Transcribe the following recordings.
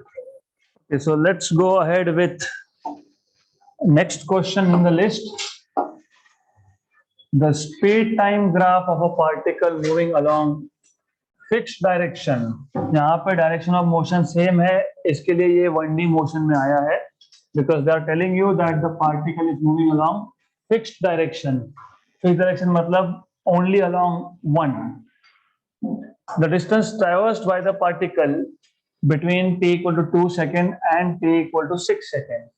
Okay, so let's go ahead with next question in the list. The speed time graph of a particle moving along fixed direction. यहाँ पे direction of motion same है, इसके लिए ये 1D motion में आया है, because they are telling you that the particle is moving along fixed direction. Fixed direction मतलब only along one. The distance traversed by the particle between t equal to 2 second and t equal to 6 second.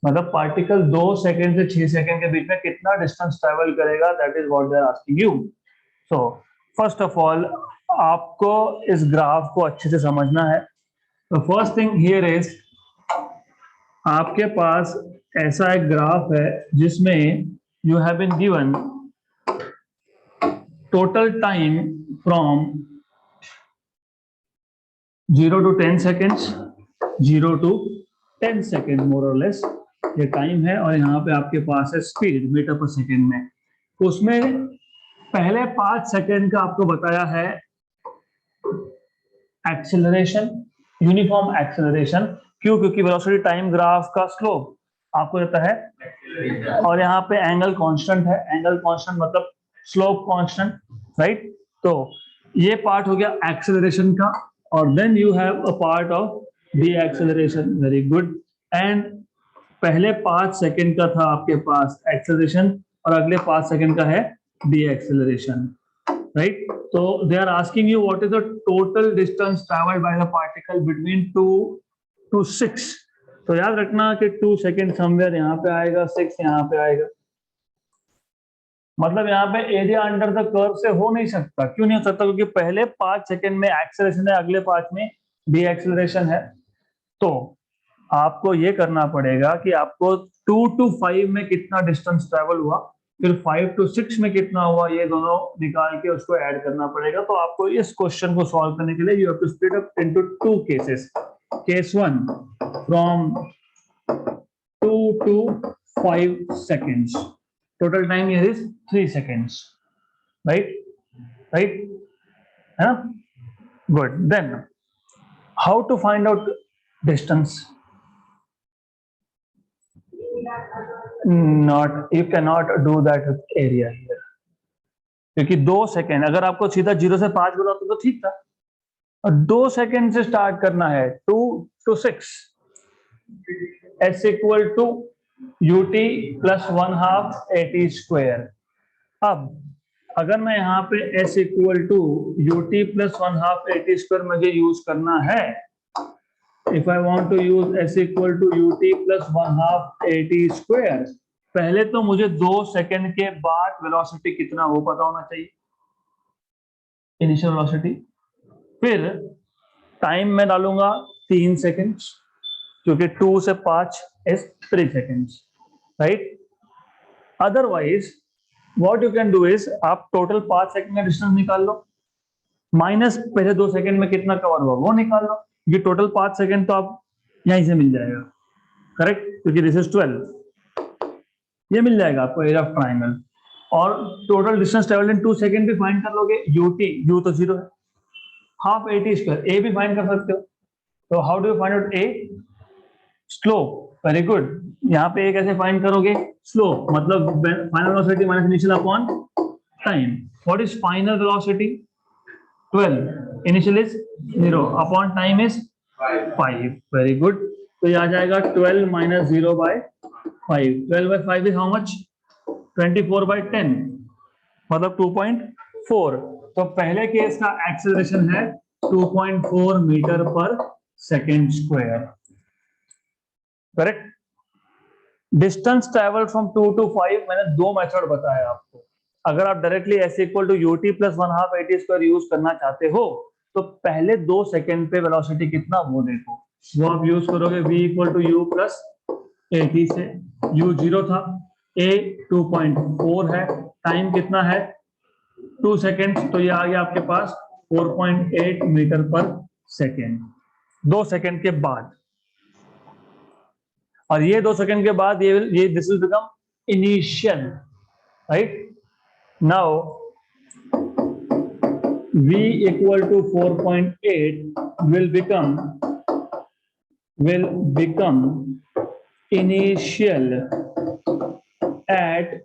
मतलब particle 2 second से 6 second के बीच में कितना distance travel करेगा, that is what they are asking you. So first of all आपको इस graph को अच्छे से समझना है. तो फर्स्ट थिंग हियर इज, आपके पास ऐसा एक ग्राफ है जिसमें you have been given total time from 0 to 10 seconds, 0 to 10 seconds more और लेस ये टाइम है, और यहाँ पे आपके पास है स्पीड मीटर पर सेकेंड में. उसमें पहले 5 सेकेंड का आपको बताया है एक्सेलरेशन, यूनिफॉर्म एक्सेलरेशन. क्यों? क्योंकि वेलोसिटी टाइम ग्राफ का स्लोप आपको देता है, और यहाँ पे एंगल कांस्टेंट है. एंगल कांस्टेंट मतलब स्लोप कांस्टेंट, राइट. तो ये पार्ट हो गया एक्सेलरेशन का, और then you have a part of de acceleration. Very good. And पहले 5 सेकेंड का था आपके पास एक्सेलरेशन, और अगले 5 सेकेंड का है डी एक्सेलरेशन, राइट. तो they are asking you what is the total distance travelled by the particle between 2 to 6. तो याद रखना कि 2 सेकेंड समवेयर यहाँ पे आएगा, 6 यहाँ पे आएगा. मतलब यहाँ पे एरिया अंडर द कर्व से हो नहीं सकता. क्यों नहीं हो सकता? क्योंकि पहले 5 सेकेंड में एक्सेलरेशन है, अगले 5 में डी एक्सेलरेशन है. तो आपको ये करना पड़ेगा कि आपको 2 to 5 में कितना डिस्टेंस ट्रेवल हुआ, फिर 5 to 6 में कितना हुआ, ये दोनों निकाल के उसको ऐड करना पड़ेगा. तो आपको इस क्वेश्चन को सॉल्व करने के लिए you have to split up into 2 cases. Case 1 from 2 to 5 seconds. Total time here is 3 seconds, right? Right? है ना? Good. Then how to find out distance? Not, you cannot do that with area here. क्योंकि 2 second, अगर आपको सीधा 0 से 5 बोला तो ठीक था, और 2 सेकेंड से स्टार्ट करना है. 2 to 6 s equal to ut plus 1/2 at square. अब अगर मैं यहाँ पे s equal to ut plus 1/2 at square मुझे यूज करना है, if I want to use s equal to ut plus 1/2 at square, पहले तो मुझे 2 सेकेंड के बाद वेलोसिटी कितना हो पता होना चाहिए, इनिशियल वेलोसिटी. फिर टाइम में डालूंगा 3 सेकेंड्स, क्योंकि 2 से 5 is 3 seconds, right? Otherwise what you can do is, आप टोटल 5 सेकेंड का डिस्टेंस निकाल लो, माइनस पहले 2 सेकेंड में कितना कवर हुआ वो निकाल लो. ये टोटल 5 सेकेंड तो आप यहीं से मिल जाएगा, करेक्ट, क्योंकि दिस इज 12. ये मिल जाएगा आपको एरिया ऑफ ट्राइंगल. और total distance travelled in 2 second भी फाइंड कर लोगे. यूटी, यू तो 0 है, हाफ एटी स्क्वायर, ए भी फाइंड कर सकते हो. तो how do you find out A? Slope. Very good. यहाँ पे ए कैसे फाइंड करोगे? स्लोप मतलब final velocity minus initial upon time. What is final velocity? 12. Initial is 0 upon time is 5. Very good. तो ये आ जाएगा 12 minus 0 by 5. 12 by 5 is how much? 24 by 10, मतलब 2.4. तो पहले केस का एक्सेलरेशन है 2.4 मीटर पर second square, correct. Distance travel from 2 to 5 मैंने 2 मेथड बताया आपको. अगर आप directly s equal to ut plus 1/2 at square use करना चाहते हो, तो पहले 2 सेकेंड पे वेलोसिटी कितना वो देखो, वो आप यूज करोगे v equal to u plus 80 से. u 0 था, a 2.4 है, टाइम कितना है 2 सेकेंड, तो ये आ गया आपके पास 4.8 मीटर पर सेकेंड 2 सेकेंड के बाद. और ये 2 सेकेंड के बाद ये this will become initial, right. Now v equal to 4.8 will become will become initial at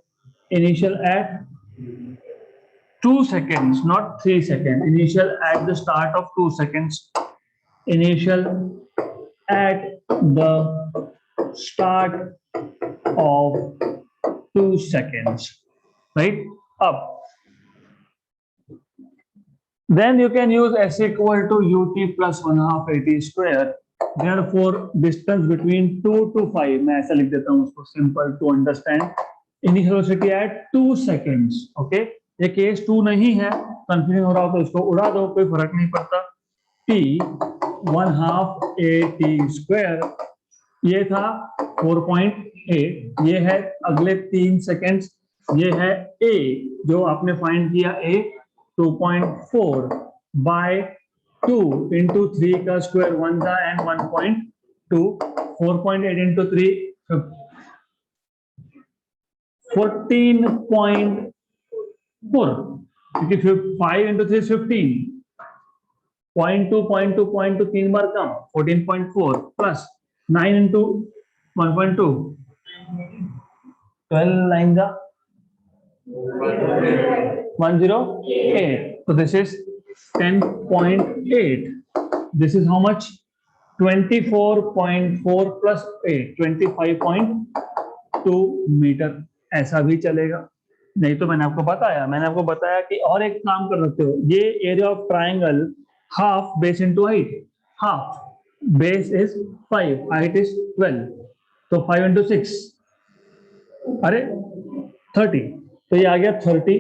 2 seconds, not 3 seconds. Initial at the start of 2 seconds. Initial at the start of 2 seconds, right? Up. Then you can use s equal to ut plus 1/2 at square. Therefore, distance between 2 to 5, मैं ऐसा लिख देता हूँ उसको, simple to understand. Initial velocity at 2 seconds. Okay? ये case 2 नहीं है, confusion हो रहा हो तो इसको उड़ा दो, कोई फर्क नहीं पड़ता. t 1/2 at square, ये था 4.8, ये है अगले 3 सेकेंड्स, ये है a जो आपने फाइंड किया a 2.4 बाय 2 into 3 का स्क्वायर 1 था एंड 1.2, 4.8 into 3 14.4, क्योंकि 5 into 3 15, 0.2 3 बार कम, 14.4 प्लस 9 into 1.2, 12 लाइन का 108. So this is 10.8. This is how much? 24.4 plus 8, 25.2 metre. ऐसा भी चलेगा. नहीं तो मैंने आपको बताया कि और एक काम कर सकते हो. ये area of triangle half base into height. Half base is 5, height is 12, तो 5 into 6, अरे 30, तो ये आ गया 30.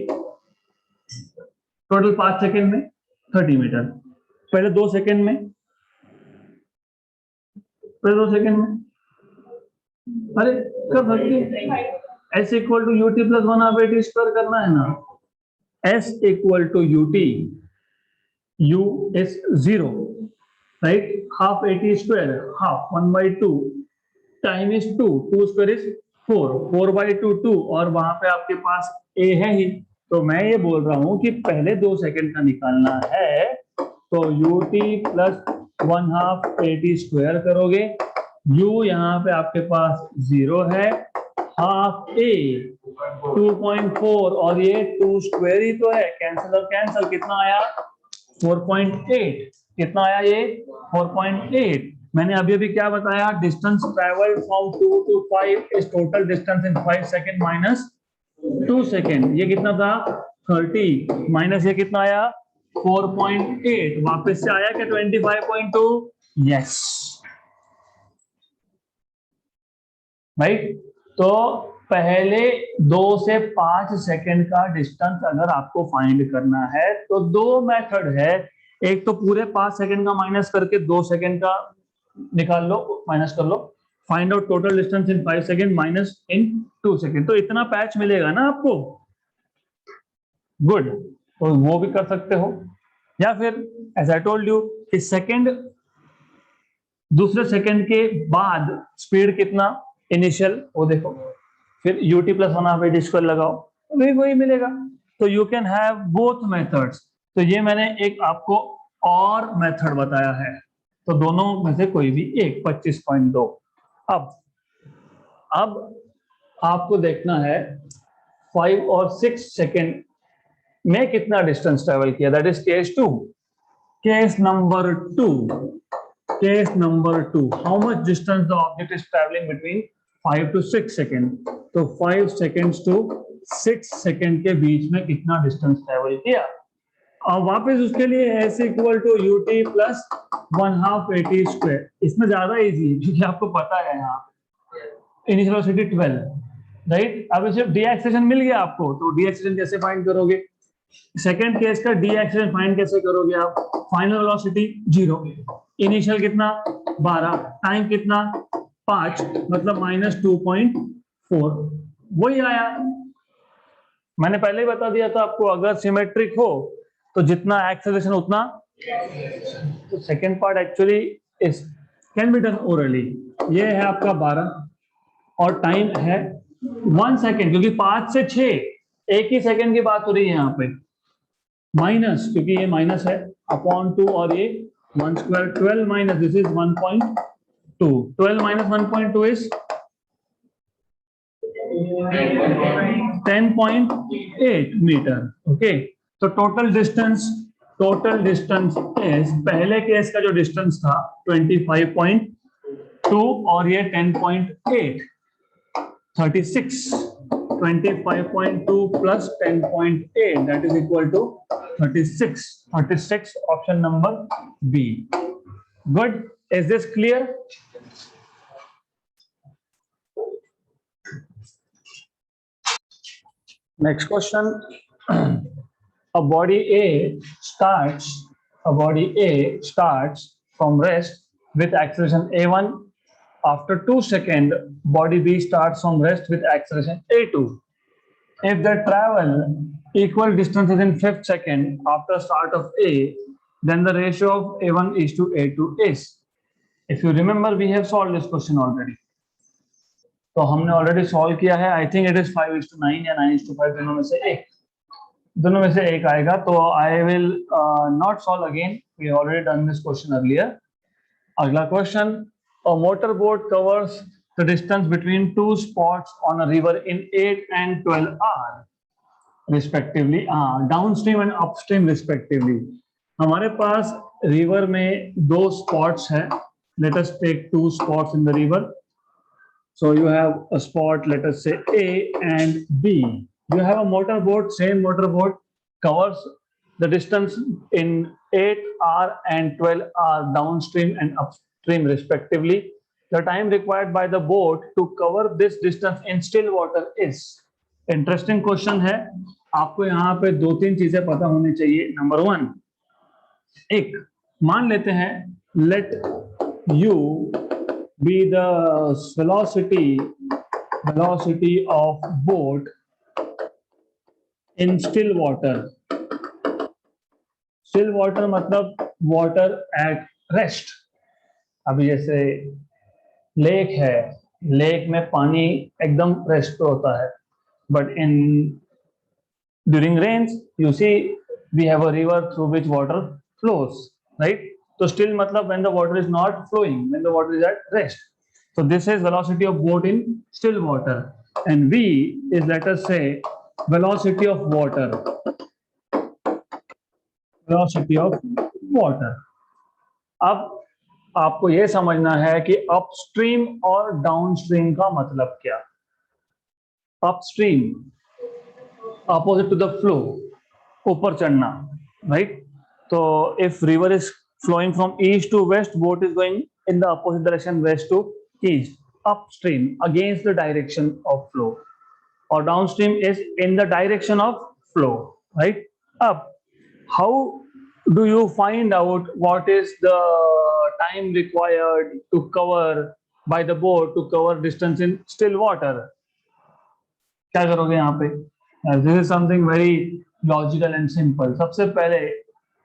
टोटल 5 सेकेंड में 30 मीटर. पहले 2 सेकेंड में, अरे कर सकते. s equal to ut plus 1/2 at square करना है ना. s equal to ut, u is 0, right. Half at square, half 1/2, time is 2, 2 square is 4/2 2, और वहां पे आपके पास a है ही. तो मैं ये बोल रहा हूं कि पहले 2 सेकंड का निकालना है तो ut प्लस 1/2 at स्क्वायर करोगे. u यहाँ पे आपके पास 0 है, हाफ a 2.4 और ये 2 स्क्वायर ही तो है, कैंसिल और कैंसिल, कितना आया 4.8. कितना आया ये 4.8. मैंने अभी क्या बताया, distance travelled from 2 to 5 is total distance in 5 second minus 2 second. ये कितना था 30, माइनस ये कितना आया 4.8. वापस से आया क्या 25.2? Yes, right. तो पहले 2 से 5 सेकेंड का डिस्टेंस अगर आपको फाइंड करना है तो 2 मेथड है. एक तो पूरे 5 सेकेंड का माइनस करके 2 सेकेंड का निकाल लो, माइनस कर लो. Find out total distance in 5 second minus in 2 second. तो इतना पैच मिलेगा ना आपको. गुड. तो वो भी कर सकते हो, या फिर एज आई टोल्ड यू कि सेकेंड, दूसरे सेकेंड के बाद स्पीड कितना इनिशियल वो देखो, फिर ut प्लस 1/2 at स्क्वायर लगाओ, वही मिलेगा. तो you can have both methods. तो ये मैंने एक आपको और मेथड बताया है, तो दोनों में से कोई भी एक 25.2. अब आपको देखना है 5 और 6 सेकेंड में कितना डिस्टेंस ट्रेवल किया. That is case 2. Case number 2, how much distance the object is travelling between 5 to 6 second. तो 5 सेकेंड्स to 6 सेकेंड के बीच में कितना डिस्टेंस ट्रेवल किया. और वापस उसके लिए s equal to ut plus 1/2 at square. इसमें ज्यादा इजी है क्योंकि आपको पता है यहाँ इनिशियल वेलोसिटी 12, राइट. अब इसे डी एक्सेलरेशन मिल गया आपको, तो डी एक्सेलरेशन कैसे फाइंड करोगे. सेकेंड केस का डी एक्सेलरेशन फाइंड कैसे करोगे आप. फाइनल वेलोसिटी 0, इनिशियल कितना 12, टाइम कितना 5, मतलब माइनस 2.4. वही आया. मैंने पहले ही बता दिया था आपको, अगर सिमेट्रिक हो तो जितना एक्सेलरेशन उतना. तो second part actually is can be done orally. ये है आपका 12 और टाइम है 1 सेकेंड, क्योंकि 5 से 6 एक ही सेकेंड की बात हो रही है यहाँ पे. माइनस, क्योंकि ये माइनस है, अपॉन 2 और ये 1 square 12 minus this is 1.2. 12 minus 1.2 is 10.8 meter. Okay, so total distance is, पहले केस का जो डिस्टेंस था 25.2 और ये 10.8, 36. 25.2 plus 10.8, that is equal to 36. 36, option number B. Good. Is this clear? Next question. A body A starts from rest with acceleration a1. After 2 seconds, body B starts from rest with acceleration a2. If they travel equal distances in 5th second after start of A, then the ratio of A1 is to A2 is. If you remember, we have solved this question already. तो हमने already solve किया है. I think it is 5:9 या 9:5, दोनों में से एक आएगा. तो I will not solve again. We have already done this question earlier. अगला question. A motorboat covers the distance between two spots on a river in 8 and 12 hours respectively. Downstream and upstream respectively. हमारे पास river में दो spots है. Let us take two spots in the river. So you have a spot, let us say A and B. You have a motorboat, same motorboat covers the distance in 8 hour and 12 hour downstream and upstream respectively. The time required by the boat to cover this distance in still water is. Interesting question है. आपको यहाँ पे 2-3 चीजें पता होनी चाहिए. Number 1, एक मान लेते हैं let u be the velocity of boat in still water. Still water मतलब water at rest. अभी जैसे लेक है, लेक में पानी एकदम रेस्ट पे होता है, but in during rains you see we have a river through which water flows, right? तो स्टिल मतलब when the water is not flowing, when the water is at rest. So this is velocity of boat in still water, and V is, let us say, velocity of water. Velocity of water. अब आपको यह समझना है कि upstream और downstream का मतलब क्या. Upstream opposite to the flow, ऊपर चढ़ना, राइट? तो if river is flowing from east to west, boat is going in the opposite direction, west to east, upstream, against the direction of flow. Or downstream is in the direction of flow, right? Up. How do you find out what is the time required to cover by the boat to cover distance in still water? क्या करोगे यहाँ पे? This is something very logical and simple. सबसे पहले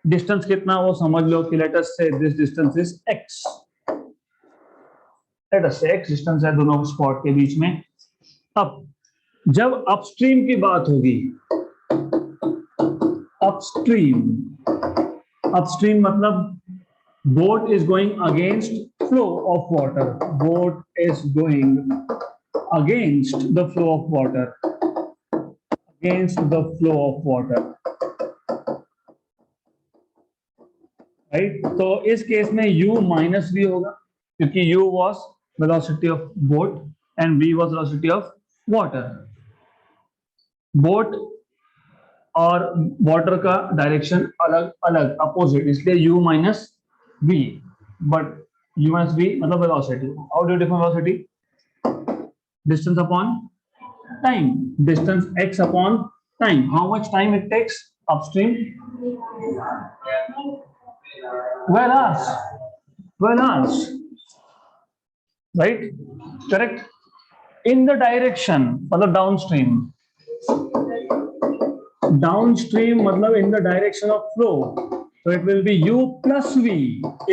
distance कितना वो समझ लो कि लेट अस से this distance is x. Let us से x डिस्टेंस है दोनों स्पॉट के बीच में. अब जब अपस्ट्रीम की बात होगी, अपस्ट्रीम मतलब boat is going against flow of water. Boat is going against the flow of water, against the flow of water, right? तो इस केस में u माइनस v होगा, क्योंकि u was velocity of boat and v was velocity of water. Boat और water का direction अलग अलग, opposite, इसलिए u minus v. But u minus v मतलब velocity. How do you define velocity? Distance upon time. Distance x upon time. How much time it takes upstream? 12 hours, right? Correct. In the direction मतलब downstream मतलब in the direction of flow, so it will be u plus v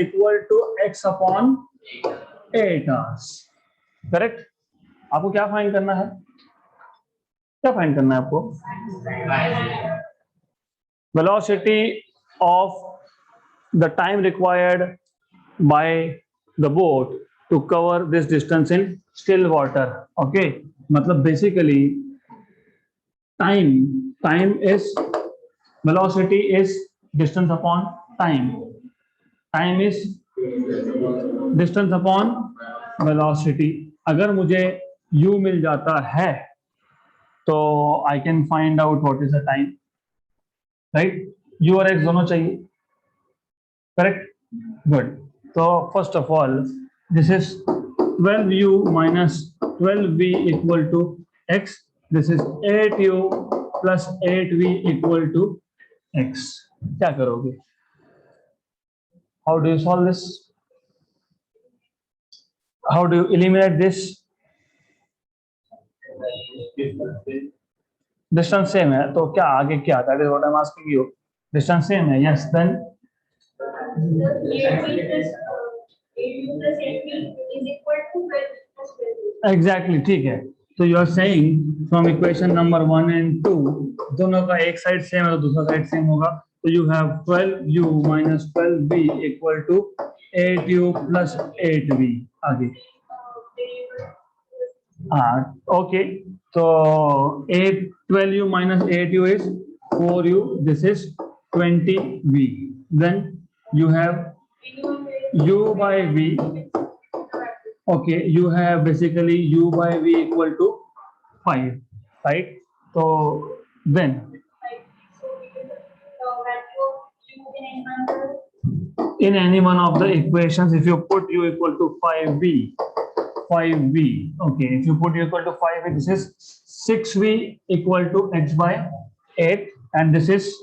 equal to x upon 8 hours. Correct. आपको क्या find करना है? क्या find करना है आपको? Velocity of the time required by the boat to cover this distance in still water. Okay, मतलब basically time is velocity is distance upon time is distance upon velocity. अगर मुझे u मिल जाता है तो I can find out what is the time, right? u और x दोनों चाहिए, correct? Good. So first of all, this is 12u minus 12v equal to x. This is 8u plus 8v equal to x. क्या करोगे? How do you solve this? How do you eliminate this? Distance same है तो क्या आगे क्या? That is what I'm asking you. Distance same है. Yes, then 8v plus 8v is equal to 12 plus 12. exactly, ठीक है. So you are saying from equation number 1 and 2 दोनों का एक साइड सेम है तो दूसरा साइड सेम होगा. So you have 12u minus 12v equal to 8u plus 8v. आगे okay, so 12u minus 8u is 4u. This is 20v. Then you have u by v. Okay, you have basically u by v equal to 5, right? So then in any one of the equations, if you put u equal to 5v, okay, if you put u equal to 5v, this is 6v equal to x by 8, and this is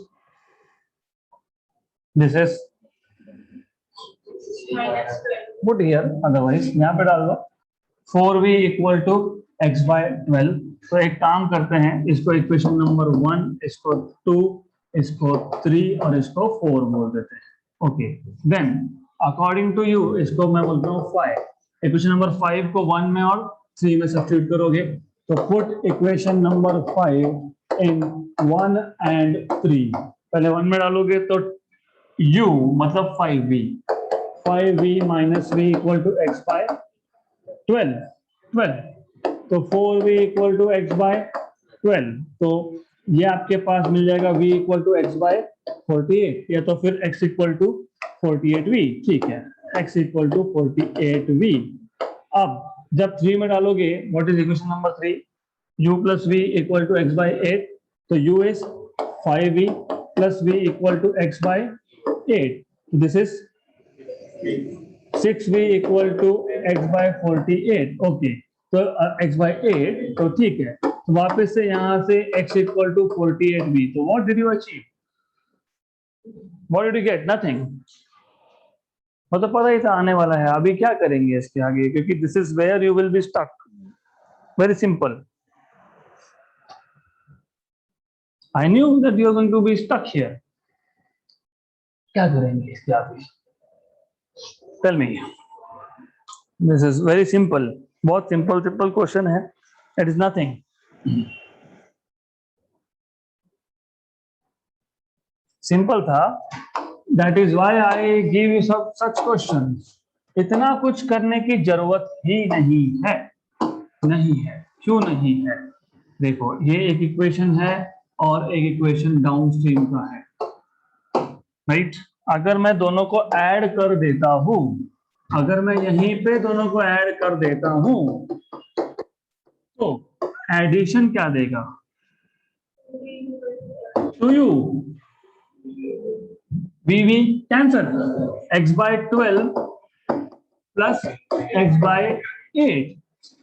put here, otherwise यहाँ पे डाल दो 4v equal to x by 12. तो एक काम करते हैं, इसको इक्वेशन नंबर 1, इसको 2, इसको 3 और इसको 4 बोल देते हैं. Okay, then according to you इसको मैं बोलता हूँ 5. इक्वेशन नंबर 5 को 1 में और 3 में सब्स्टिट्यूट करोगे तो put equation number 5 in 1 and 3. पहले 1 में डालोगे तो u मतलब 5v minus v equal to x by 12. तो 4v equal to x by 12. तो ये आपके पास मिल जाएगा v equal to x by 48 या तो फिर x equal to 48v. ठीक है, x equal to 48v. अब जब 3 में डालोगे, what is equation number 3? u plus v equal to x by 8. तो u is 5v plus v equal to x by 8. This is 6v equal to x by 48. Okay, तो x by 8. तो ठीक है, तो वापस से यहाँ से x equal to 48v. तो what did you achieve? What did you get? Nothing. मतलब पता ही था आने वाला है. अभी क्या करेंगे इसके आगे, क्योंकि this is where you will be stuck. Very simple. I knew that you are going to be stuck here. क्या करेंगे इसके आगे? Tell me. This is very simple. बहुत simple question है. It is nothing. Simple था. That is why I give you such questions. इतना कुछ करने की जरूरत ही नहीं है. क्यों नहीं है? देखो, ये एक इक्वेशन है और एक इक्वेशन डाउनस्ट्रीम का है, राइट? अगर मैं दोनों को ऐड कर देता हूं, अगर मैं यहीं पे दोनों को ऐड कर देता हूं तो एडिशन क्या देगा? 2u vv cancel, x by 12 plus x by 8.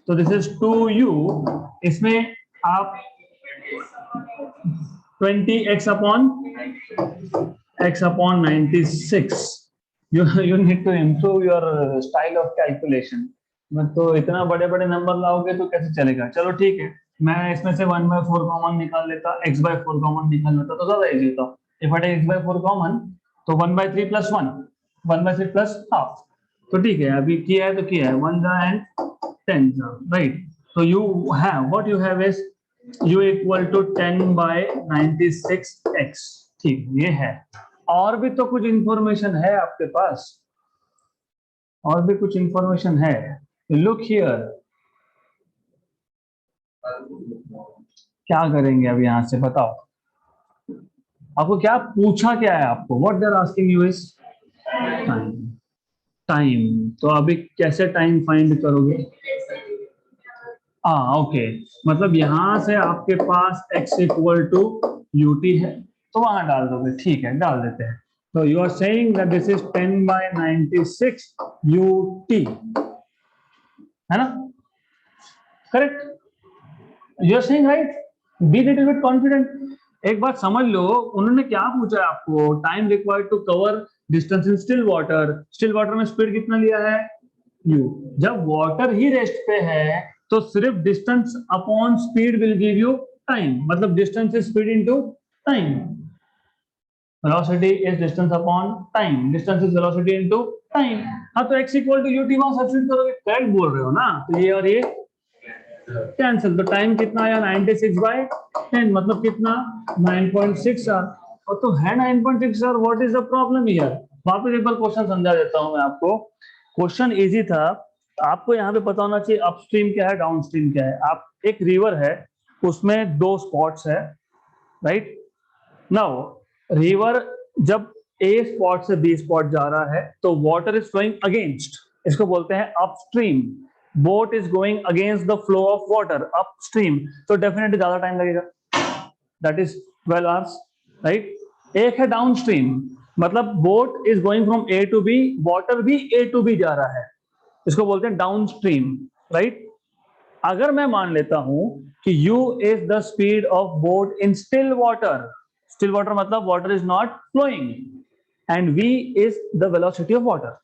तो दिस इज 2u. इसमें आप 20x upon 96. You need to improve your style of calculation. तो इतना बड़े बड़े नंबर लाओगे तो कैसे चलेगा? चलो ठीक है, मैं इसमें से 1/4 कॉमन निकाल लेता, x/4 कॉमन निकाल लेता तो ज्यादा इजी होता. If I take x/4 common तो 1/3 plus 1, 1/3 plus half. तो ठीक है, अभी किया है तो किया है, 1 and 10, राइट? तो you have, what you have is u equal to 10/96x. ठीक, ये है. और भी तो कुछ इंफॉर्मेशन है आपके पास. और भी कुछ इंफॉर्मेशन है, लुक हियर। क्या करेंगे अब यहाँ से बताओ, आपको क्या पूछा, क्या है आपको, what they are asking you is time. Time, तो अभी कैसे टाइम फाइंड करोगे? हाँ ओके, मतलब यहां से आपके पास x equal to u t है, तो वहां डाल दोगे, ठीक है डाल देते हैं। तो you are saying that this is 10/96 UT, है ना? Correct, you are saying right, be little bit confident. एक बात समझ लो, उन्होंने क्या पूछा है आपको, time required to cover distance in still water. Still water में स्पीड कितना लिया है, u। जब वाटर ही रेस्ट पे है तो सिर्फ distance upon speed will give you time, मतलब distance is speed into time, velocity is distance upon time, distance is velocity into time. हाँ तो x इक्वल टू यूटी वहां सब्स्टिट्यूट करोगे, करेक्ट बोल रहे हो ना, तो ये और ये कैंसिल, तो टाइम कितना आया 96/10, मतलब कितना 9.6 आवर, और तो है 9.6 hour. What is the problem here? वापस एक बार क्वेश्चन समझा देता हूं मैं आपको। क्वेश्चन इजी था, आपको यहाँ पे पता होना चाहिए अपस्ट्रीम क्या है, डाउनस्ट्रीम क्या है। आप, एक रिवर है, उसमें दो स्पॉट्स है, राइट? नाउ रिवर जब ए स्पॉट से बी स्पॉट जा रहा है तो वाटर इज फ्लोइंग अगेंस्ट, इसको बोलते हैं upstream. Boat is going against the flow of water upstream, तो डेफिनेटली ज्यादा टाइम लगेगा, दैट इज 12 आवर्स, राइट? एक है डाउनस्ट्रीम, मतलब boat is going from A to B, water भी ए टू बी जा रहा है, इसको बोलते हैं डाउनस्ट्रीम, राइट? अगर मैं मान लेता हूं कि u is the speed of boat in still water, still water मतलब water is not flowing, and v is the velocity of water,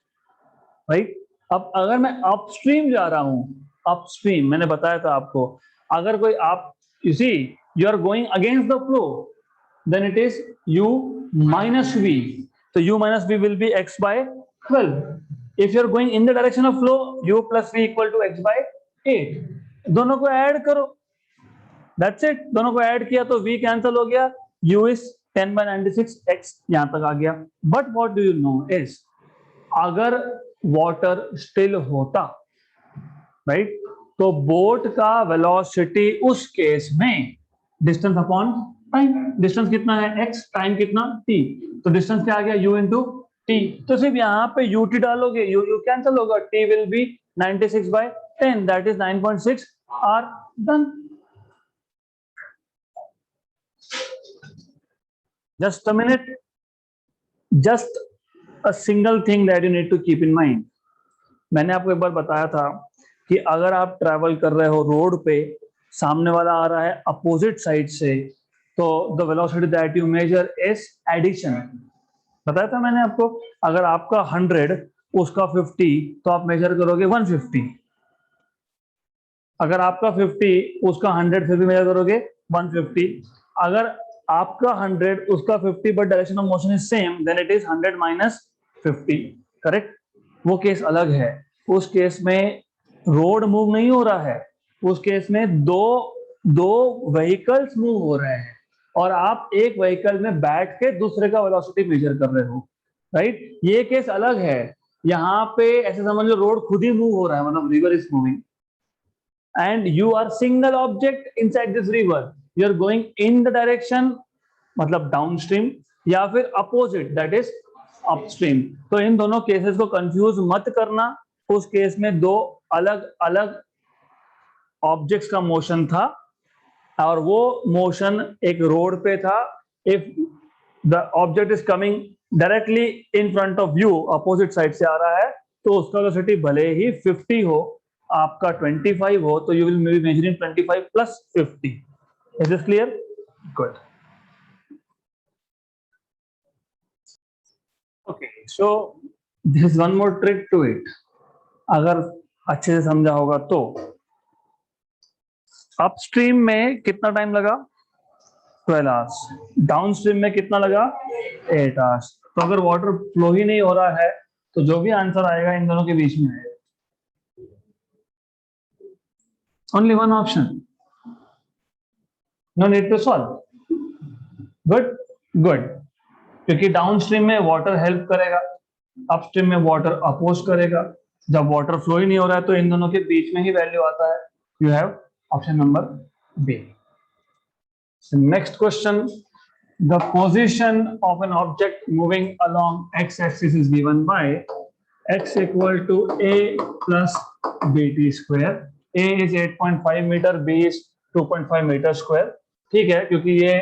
right? अब अगर मैं अपस्ट्रीम जा रहा हूं, अपस्ट्रीम मैंने बताया था आपको, अगर कोई आप, you see, you are going against the flow, then it is u minus v, so u minus v will be x by 12. If you are going in the direction of flow, u plus v equal to x by 8, दोनों को add करो, that's it. दोनों को add किया तो v cancel हो गया, u is 10/96, x यहां तक आ गया। But what do you no is, अगर वाटर स्टिल होता, राइट, तो बोट का वेलोसिटी उस केस में डिस्टेंस अपॉन टाइम, डिस्टेंस कितना है x, टाइम कितना t, तो डिस्टेंस क्या आ गया u इंटू टी, तो सिर्फ यहाँ पे ut डालोगे, u कैंसिल होगा, t will be 96/10, that is 9.6 are done. Just a minute, just a single thing that you need to keep in mind. मैंने आपको एक बार बताया था कि अगर आप ट्रैवल कर रहे हो रोड पे, सामने वाला आ रहा है अपोजिट साइड से, तो the velocity that you measure is addition, बताया था मैंने आपको। अगर आपका 100 उसका 50, तो आप मेजर करोगे 150, अगर आपका 50 उसका 100 फिर भी मेजर करोगे 150, अगर आपका 100 उसका 50 but direction of motion is same, then it is 100 minus 50, correct? वो केस अलग है, उस केस में रोड मूव नहीं हो रहा है, उस केस में दो दो व्हीकल्स मूव हो रहे हैं, और आप एक व्हीकल में बैठ के दूसरे का वेलोसिटी मेजर कर रहे हो, राइट? ये केस अलग है। यहाँ पे ऐसे समझ लो रोड खुद ही मूव हो रहा है, मतलब river is moving, and you are single object inside this river, you are going in the direction मतलब डाउनस्ट्रीम, या फिर अपोजिट दैट इज अपस्ट्रीम। तो इन दोनों केसेस को कंफ्यूज मत करना, उस केस में दो अलग अलग ऑब्जेक्ट्स का मोशन था, और वो मोशन एक रोड पे था। If the object is coming directly in front of you, opposite side से आ रहा है, तो उसका वेलोसिटी भले ही 50 हो, आपका 25 हो, तो you will be measuring 25 plus 50। Is this clear? Good. Okay, so this is one more trick to it, अगर अच्छे से समझा होगा तो। अपस्ट्रीम में कितना टाइम लगा, 12 आवर्स, डाउनस्ट्रीम में कितना लगा, 8 आवर्स। तो अगर वाटर फ्लो ही नहीं हो रहा है, तो जो भी आंसर आएगा इन दोनों के बीच में आएगा, only one option, no need to solve. Good, good, क्योंकि डाउनस्ट्रीम में वाटर हेल्प करेगा, अपस्ट्रीम में वाटर अपोज करेगा, जब वाटर फ्लो ही नहीं हो रहा है तो इन दोनों के बीच में ही वैल्यू आता है. You have option number B. Next question. The position of an object moving along x-axis is given by x equal to a plus bt square. A is 8.5 meter, b is 2.5 meter square. ठीक है, क्योंकि ये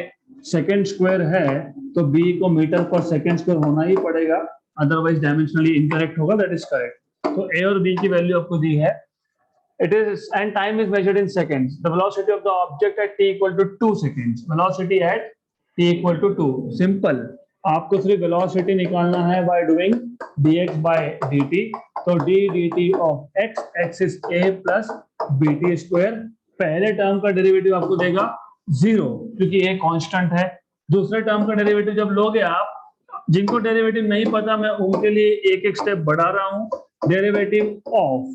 second square है तो b को metre पर second square होना ही पड़ेगा, अदरवाइज डायमेंशनली इनकरेक्ट होगा. That is correct. तो a और b की वैल्यू आपको दी है. It is, and time is measured in seconds. The velocity of the object at t equal to 2 seconds. Velocity at t equal to 2. Simple. आपको सिर्फ velocity निकालना है by doing dx by dt. तो d dt of x, x is a plus bt square. पहले term का derivative आपको देगा 0, क्योंकि a कांस्टेंट है. दूसरे टर्म का डेरिवेटिव जब लोगे आप, जिनको डेरिवेटिव नहीं पता मैं उनके लिए एक एक स्टेप बढ़ा रहा हूं. डेरिवेटिव ऑफ,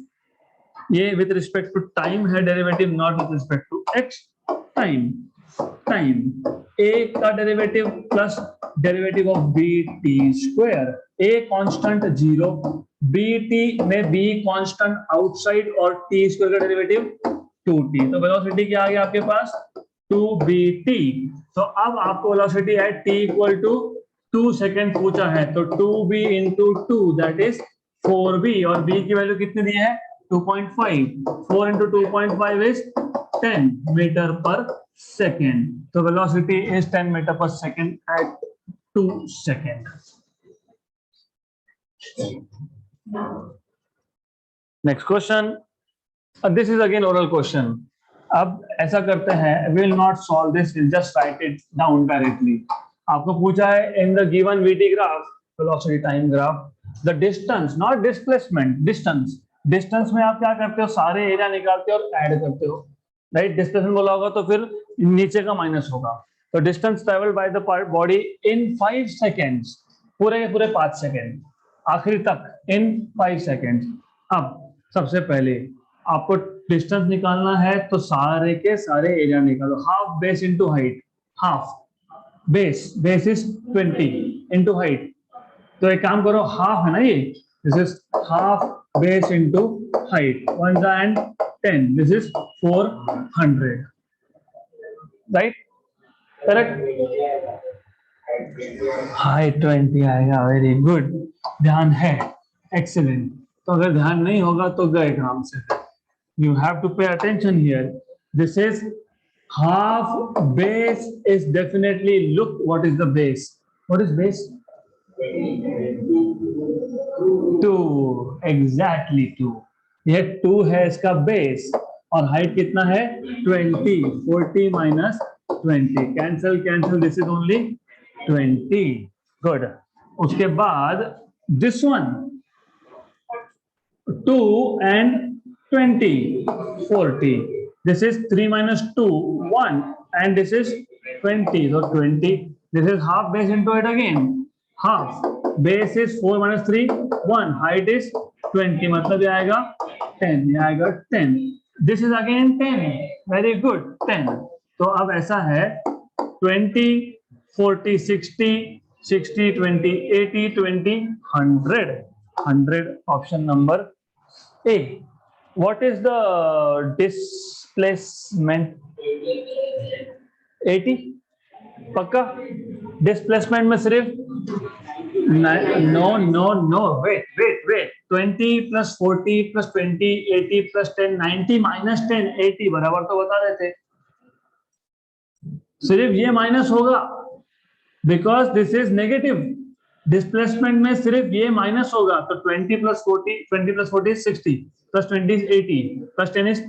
ये विद रिस्पेक्ट टू टाइम है derivative, not with respect to x. Time A का derivative plus derivative of B T square. A constant 0, B T में बी कांस्टेंट आउटसाइड और टी स्क्वायर का derivative 2t. तो velocity क्या आ गया आपके पास 2bt. तो अब आपको वेलोसिटी है t इक्वल टू 2 सेकेंड पूछा है, तो 2b into 2 that is 4b, और b की वैल्यू कितनी दी है 2.5. 4 into 2.5 is 10 meter per second. So velocity is 10 meter per second at 2 seconds. Next question. This is again oral question. अब ऐसा करते हैं, we will not solve this, we'll just write it down directly. आपको पूछा है in the given VT graph, velocity time graph, the distance, not displacement, distance. Distance में आप क्या करते हो, सारे एरिया निकालते हो और ऐड करते हो, राइट. डिस्प्लेसमेंट बोला होगा तो फिर नीचे का माइनस होगा. तो distance travelled by the body in 5 seconds, पूरे के पूरे 5 सेकेंड आखिरी तक इन 5 सेकेंड्स. अब सबसे पहले आपको डिस्टेंस निकालना है तो सारे के सारे एरिया निकालो. Half base into height, half base, base is 20 into height. तो एक काम करो, हाफ है ना ये, this is half base into height, 1 and 10, this is 400, right? Correct. height 20 आएगा. वेरी गुड, ध्यान है, excellent. तो अगर ध्यान नहीं होगा तो गए काम से. You have to pay attention here. This is half base is definitely, look what is the base. What is base? 2, exactly 2. यह 2 है इसका बेस, और हाइट कितना है 20. 40 minus 20, cancel cancel, this is only 20. Good. उसके बाद this one 2 and 20, 40. This is 3 minus 2, 1, and this is 20. So 20. This is half base into it again. Half base is 4 minus 3, 1. Height is 20. मतलब ये आएगा 10. ये आएगा 10. This is again 10. Very good. 10. तो अब ऐसा है 20, 40, 60, 60, 20, 80, 20, 100. 100 option number A. What is the displacement? 80. पक्का? डिस्प्लेसमेंट में सिर्फ no wait 20 plus 40 plus 20 80 plus 10 90 minus 10 80 बराबर तो बता देते. सिर्फ ये माइनस होगा because this is negative. Displacement में सिर्फ ये माइनस होगा. तो 20 plus 40 is 60 plus 20 is 80 plus 10 is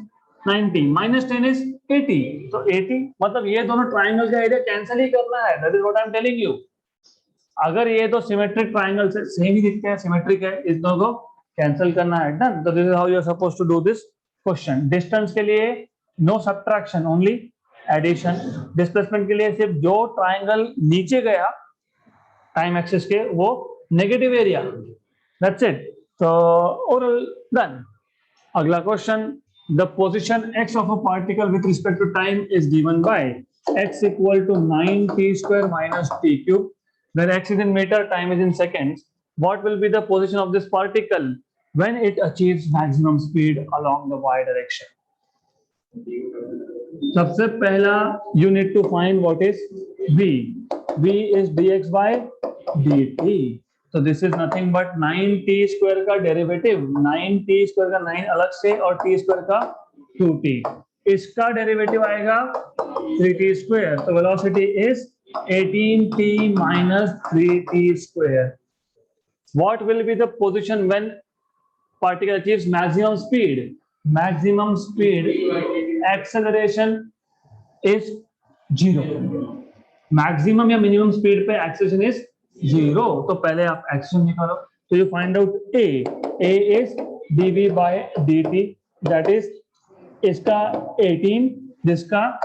90 minus 10 is 80. तो 80 मतलब ये दोनों ट्राइंगल का एरिया कैंसिल ही करना है. That is what I am telling you. अगर ये दो सिमेट्रिक ट्राइंगल से सेम ही दिखते हैं, सिमेट्रिक है, इस दोनों को कैंसिल करना है. डन. तो this is how you are supposed to do this question. Distance के लिए no subtraction, only addition. Displacement के लिए सिर्फ जो ट्राइंगल नीचे गया टाइम एक्सिस के वो नेगेटिव एरिया. That's it. तो ओरल डन. अगला question. The position x of a particle with respect to time is given by x equal to 9t square minus t cube. Where x is in meter, time is in seconds. What will be the position of this particle when it achieves maximum speed along the y direction? सबसे पहला you need to find what is v. v is dx by dt. So this is nothing but 9t square का derivative, 9t square का 9 अलग से और t square का 2t, इसका derivative आएगा 3t square. तो velocity is 18t minus 3t square. What will be the position when particle achieves maximum speed? Maximum speed acceleration is 0. Maximum या minimum speed पे acceleration is 0. तो पहले आप acceleration निकालो. So you find out a. A is dv by dt, that is इसका 18, जिसका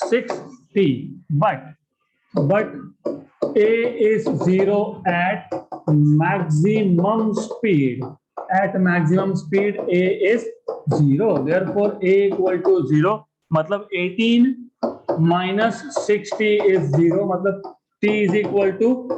6t. But a is 0 at maximum speed. At maximum speed a is 0. Therefore a equal to 0. मतलब 18 minus 6t is 0. मतलब t is equal to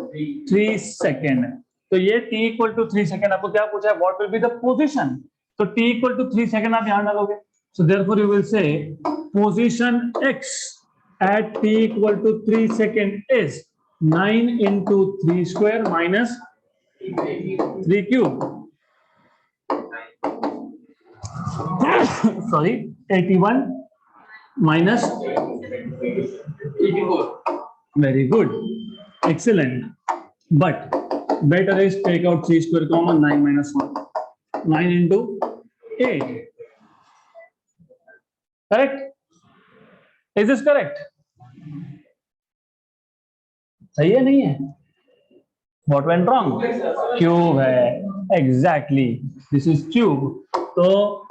3 second. तो ये t equal to 3 second आपको क्या पूछा है? What will be the position? तो t equal to 3 second आप यहाँ डालोगे. So therefore you will say position x at t equal to 3 second is 9 into 3 square minus 3 cube. Sorry, 81 minus 84. Very good, excellent. But better is take out 3 square common, 9 minus 1. 9 into 8. Correct? Is this correct? सही है नहीं है? What went wrong? Cube है. Exactly. This is cube. तो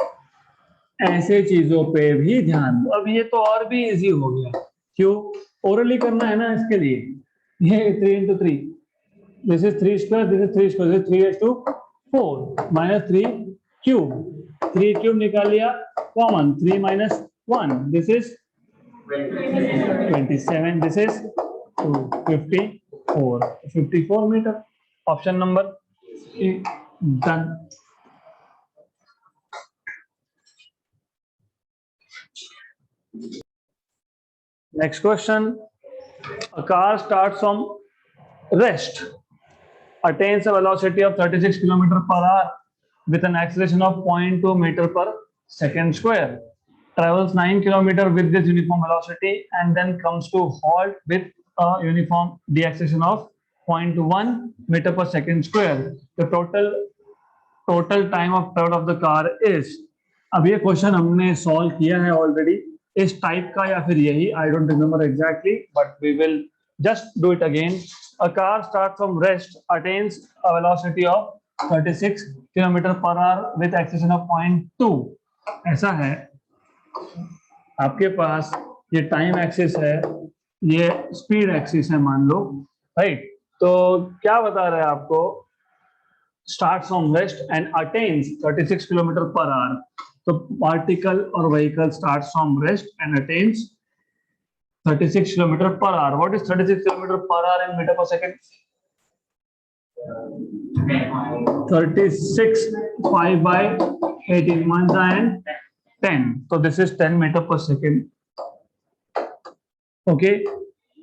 ऐसे चीजों पे भी ध्यान दो. अब ये तो और भी इजी हो गया. क्यों? ओरली करना है ना इसके लिए. ये 3 into 3. This is 3 square. This is 3 square. This is 3 raised to 4 minus 3 cube. 3 cube निकाल लिया. Common 3 minus 1. This is 27. This is 54. 54 meter. Option number A. Done. Next question. A car starts from rest, attains a velocity of 36 km per hour with an acceleration of 0.2 meter per second square, travels 9 km with this uniform velocity and then comes to halt with a uniform deceleration of 0.1 meter per second square. The total time of travel of the car is. अब ये question हमने solve किया है already, इस type का या फिर यही, I don't remember exactly, but we will just do it again. A car starts from rest, attains a velocity of 36 km per hour with acceleration of 0.2. ऐसा है, आपके पास ये टाइम एक्सिस है, ये स्पीड एक्सिस है मान लो, राइट? तो क्या बता रहा है आपको? starts from rest and attains 36 km per hour. तो पार्टिकल और vehicle starts from rest and attains 36 km per hour. What is 36 km per hour in meter per second? 36 5 by 18 1 and 10. So this is 10 meter per second. Okay.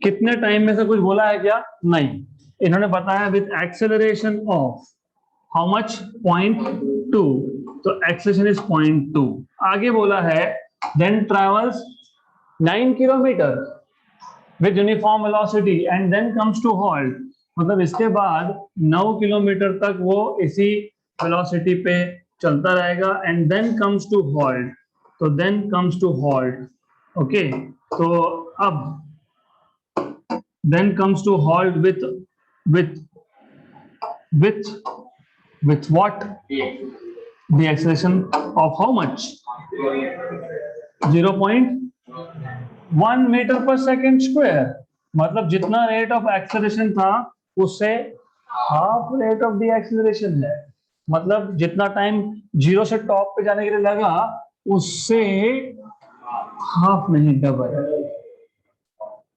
कितने time में से कुछ बोला है क्या? नहीं. इन्होंने बताया with acceleration of how much? 0.2. तो acceleration is 0.2. आगे बोला है then travels 9 kilometer with uniform velocity and then comes to halt. मतलब इसके बाद 9 किलोमीटर तक वो इसी वेलोसिटी पे चलता रहेगा and then comes to halt. तो then comes to halt. Okay. तो अब then comes to halt with what? The acceleration of how much? 0.1 meter per second square. मतलब जितना रेट ऑफ एक्सेलरेशन था उससे half rate of the acceleration है. मतलब जितना टाइम जीरो से टॉप पे जाने के लिए लगा उससे हाफ नहीं, डबल.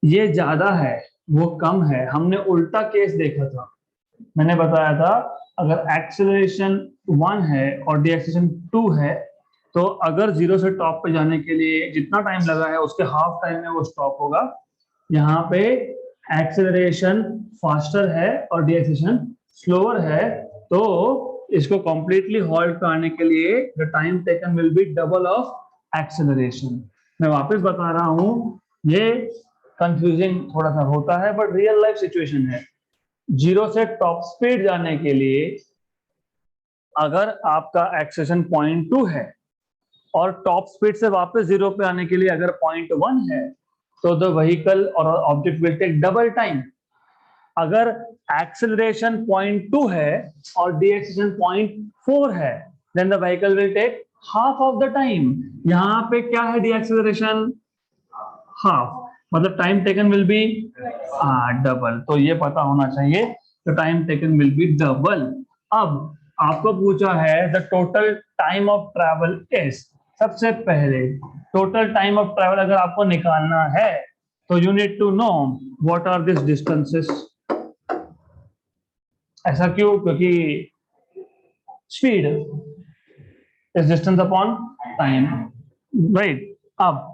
ये ज्यादा है, वो कम है. हमने उल्टा केस देखा था. मैंने बताया था अगर एक्सेलरेशन 1 है और डी एक्सेलरेशन 2 है, तो अगर 0 से टॉप पे जाने के लिए जितना टाइम लगा है उसके हाफ टाइम में वो स्टॉप होगा। यहाँ पे एक्सेलरेशन फास्टर है और डी एक्सेलरेशन स्लोअर है, तो इसको कंप्लीटली हॉल्ट करने के लिए the time taken will be double of acceleration. मैं वापस बता रहा हूं, ये कंफ्यूजिंग थोड़ा सा होता है बट रियल लाइफ सिचुएशन है। 0 से टॉप स्पीड जाने के लिए अगर आपका एक्सेलरेशन 0.2 है और टॉप स्पीड से वापस 0 पे आने के लिए अगर 0.1 है, तो द व्हीकल और object will take double time. अगर एक्सेलरेशन 0.2 है और डी एक्सेलरेशन 0.4 है, then the vehicle will take half of the time. यहाँ पे क्या है डी एक्सेलरेशन? हाफ, मतलब time taken will be double. तो ये पता होना चाहिए, तो time taken will be double. अब आपको पूछा है the total time of travel is. सबसे पहले टोटल टाइम ऑफ ट्रैवल अगर आपको निकालना है तो you need to know what are this distances. ऐसा क्यों? क्योंकि speed is distance upon time, right. अब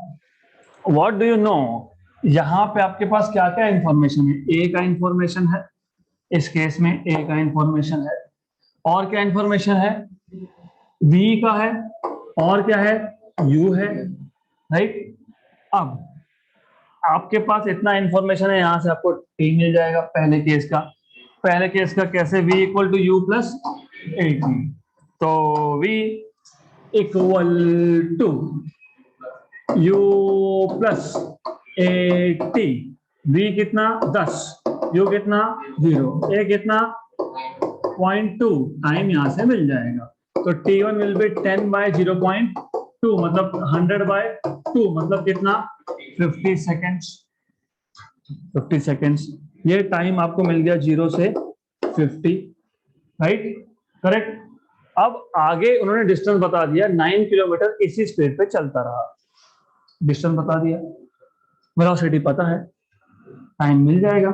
व्हाट डू यू नो, यहाँ पे आपके पास क्या क्या इंफॉर्मेशन है? ए का इंफॉर्मेशन है, इस केस में ए का इंफॉर्मेशन है, और क्या इंफॉर्मेशन है? बी का है, और क्या है? यू है, राइट। अब आपके पास इतना इंफॉर्मेशन है, यहां से आपको टी मिल जाएगा पहले केस का। पहले केस का कैसे? v equal to u plus a t, तो v equal to u plus a t. v कितना? 10, u कितना? 0, a कितना? 0.2। टाइम यहां से मिल जाएगा, तो t1 विल बी 10 बाय 0.2, मतलब 100 बाय 2, मतलब कितना? 50 सेकेंड्स। 50 सेकेंड्स, ये टाइम आपको मिल गया 0 से 50, राइट, करेक्ट। अब आगे उन्होंने डिस्टेंस बता दिया, 9 किलोमीटर इसी स्पीड पे चलता रहा। डिस्टेंस बता दिया, वेलोसिटी पता है, टाइम मिल जाएगा।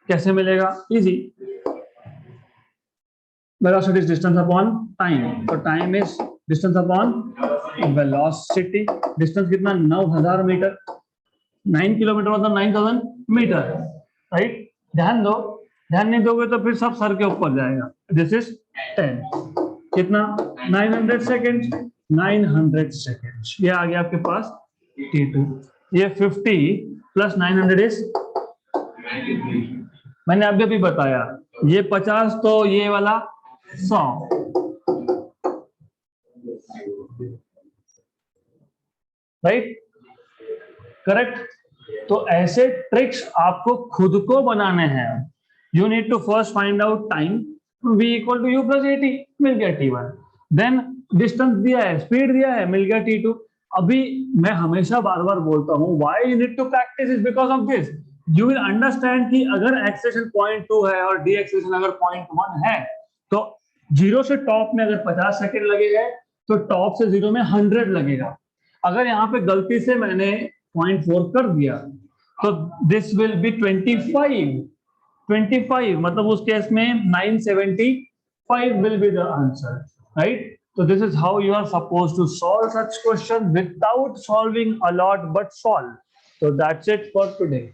कैसे मिलेगा? Easy, velocity is distance upon time, तो time is distance upon velocity. Distance कितना? 9000 मीटर। 9 किलोमीटर मतलब 9000 मीटर, राइट। ध्यान दो, ध्यान नहीं दोगे तो फिर सब सर के ऊपर जाएगा। दिस इज 10, कितना? 900 सेकेंड। 900 सेकेंड, ये आ गया आपके पास t2। ये 50 प्लस 900 इज, मैंने अभी अभी बताया, ये 50 तो ये वाला 100, राइट, करेक्ट। तो ऐसे ट्रिक्स आपको खुद को बनाने हैं। You need to first find out time, v equal to u plus a t, मिल गया t1। देन डिस्टेंस दिया है, स्पीड दिया है, मिल गया t2। अभी मैं हमेशा बार बार बोलता हूं, why you need to practice is because of this. You will understand कि अगर एक्सेलरेशन 0.2 है और डी एक्सेलरेशन अगर 0.1 है, तो 0 से टॉप में अगर 50 सेकेंड लगेगा, तो टॉप से 0 में 100 लगेगा। अगर यहाँ पे गलती से मैंने 0.4 कर दिया, तो दिस विल बी 25, मतलब उस केस में 975 will be the answer, right? So this is how you are supposed to solve such question without solving a lot, but solve. So that's it for today.